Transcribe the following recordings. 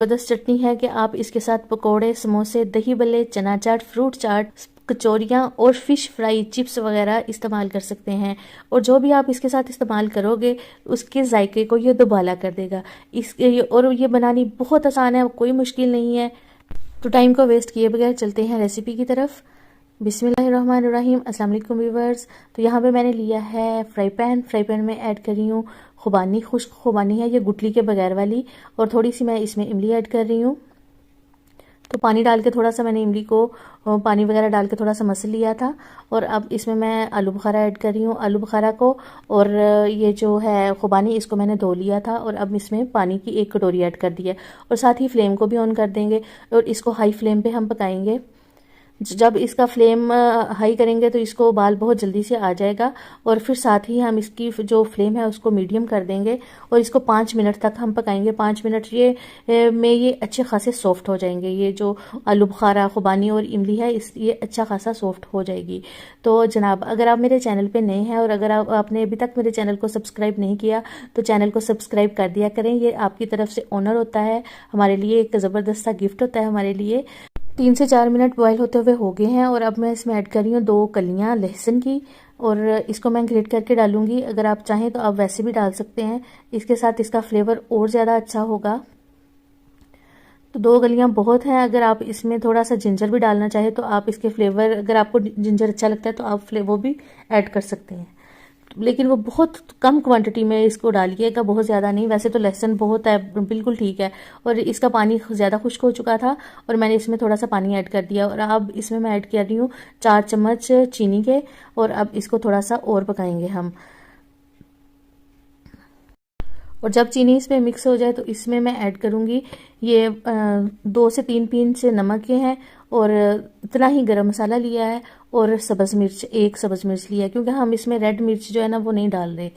ज़बरदस्त चटनी है कि आप इसके साथ पकोड़े, समोसे, दही बल्ले, चना चाट, फ्रूट चाट, कचौरियाँ और फ़िश फ्राई, चिप्स वगैरह इस्तेमाल कर सकते हैं। और जो भी आप इसके साथ इस्तेमाल करोगे उसके जायके को ये दुबाला कर देगा। और ये बनानी बहुत आसान है, कोई मुश्किल नहीं है। तो टाइम को वेस्ट किए बगैर चलते हैं रेसिपी की तरफ। बिस्मिल्लाहिर्रहमानिर्रहीम। अस्सलाम वालेकुम व्यूअर्स। तो यहाँ पे मैंने लिया है फ्राई पैन में ऐड कर रही हूँ खुबानी, खुश्क खुबानी है ये, गुटली के बगैर वाली। और थोड़ी सी मैं इसमें इमली ऐड कर रही हूँ। तो पानी डाल के थोड़ा सा मैंने इमली को पानी वगैरह डाल के थोड़ा सा मसल लिया था। और अब इसमें मैं आलू बुखारा ऐड कर रही हूँ, आलू बुखारा को। और ये जो है खुबानी, इसको मैंने धो लिया था और अब इसमें पानी की 1 कटोरी ऐड कर दी है। और साथ ही फ्लेम को भी ऑन कर देंगे और इसको हाई फ्लेम पे हम पकाएंगे। जब इसका फ्लेम हाई करेंगे तो इसको उबाल बहुत जल्दी से आ जाएगा। और फिर साथ ही हम इसकी जो फ्लेम है उसको मीडियम कर देंगे और इसको 5 मिनट तक हम पकाएंगे। 5 मिनट ये अच्छे खासे सॉफ्ट हो जाएंगे। ये जो आलू बुखारा, खुबानी और इमली है ये अच्छा खासा सॉफ्ट हो जाएगी। तो जनाब, अगर आप मेरे चैनल पे नए हैं और अगर आपने अभी तक मेरे चैनल को सब्सक्राइब नहीं किया तो चैनल को सब्सक्राइब कर दिया करें। ये आपकी तरफ से ऑनर होता है, हमारे लिए एक ज़बरदस्त सा गिफ्ट होता है हमारे लिए। 3 से 4 मिनट बॉईल होते हुए हो गए हैं और अब मैं इसमें ऐड कर रही हूँ 2 कलियाँ लहसुन की। और इसको मैं ग्रेट करके डालूंगी। अगर आप चाहें तो आप वैसे भी डाल सकते हैं, इसके साथ इसका फ्लेवर और ज़्यादा अच्छा होगा। तो 2 कलियाँ बहुत हैं। अगर आप इसमें थोड़ा सा जिंजर भी डालना चाहें तो आप इसके फ्लेवर, अगर आपको जिंजर अच्छा लगता है तो आप वो भी ऐड कर सकते हैं, लेकिन वो बहुत कम क्वांटिटी में इसको डालिएगा, बहुत ज़्यादा नहीं। वैसे तो लहसुन बहुत है, बिल्कुल ठीक है। और इसका पानी ज़्यादा खुश्क हो चुका था और मैंने इसमें थोड़ा सा पानी ऐड कर दिया। और अब इसमें मैं ऐड कर रही हूँ 4 चम्मच चीनी के। और अब इसको थोड़ा सा और पकाएंगे हम। और जब चीनी इसमें मिक्स हो जाए तो इसमें मैं ऐड करूँगी ये 2 से 3 पिंच नमक के हैं। और इतना ही गरम मसाला लिया है और सब्ज़ मिर्च, 1 सब्ज़ मिर्च लिया है, क्योंकि हम इसमें रेड मिर्च जो है ना वो नहीं डाल रहे।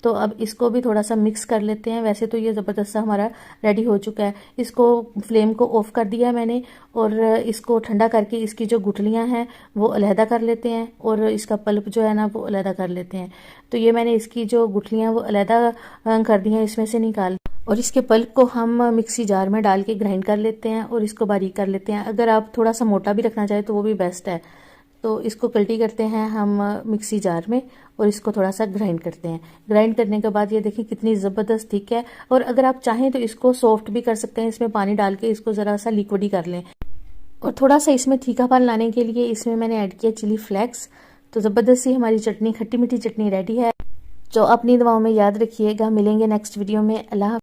तो अब इसको भी थोड़ा सा मिक्स कर लेते हैं। वैसे तो ये ज़बरदस्त सा हमारा रेडी हो चुका है। इसको फ्लेम को ऑफ कर दिया मैंने और इसको ठंडा करके इसकी जो गुठलियाँ हैं वो अलहदा कर लेते हैं और इसका पल्प जो है ना वो अलहदा कर लेते हैं। तो ये मैंने इसकी जो गुठलियाँ वो अलहदा कर दी हैं, इसमें से निकाल। और इसके पल्प को हम मिक्सी जार में डाल के ग्राइंड कर लेते हैं और इसको बारीक कर लेते हैं। अगर आप थोड़ा सा मोटा भी रखना चाहें तो वो भी बेस्ट है। तो इसको कल्टी करते हैं हम मिक्सी जार में और इसको थोड़ा सा ग्राइंड करते हैं। ग्राइंड करने के बाद ये देखिए कितनी ज़बरदस्त थिक है। और अगर आप चाहें तो इसको सॉफ्ट भी कर सकते हैं, इसमें पानी डाल के इसको ज़रा सा लिक्विड ही कर लें। और थोड़ा सा इसमें तीखापन लाने के लिए इसमें मैंने ऐड किया चिली फ्लेक्स। तो ज़बरदस्त सी हमारी चटनी, खट्टी मीठी चटनी रेडी है। जो अपनी दुआओं में याद रखिएगा। मिलेंगे नेक्स्ट वीडियो में। अल्लाह।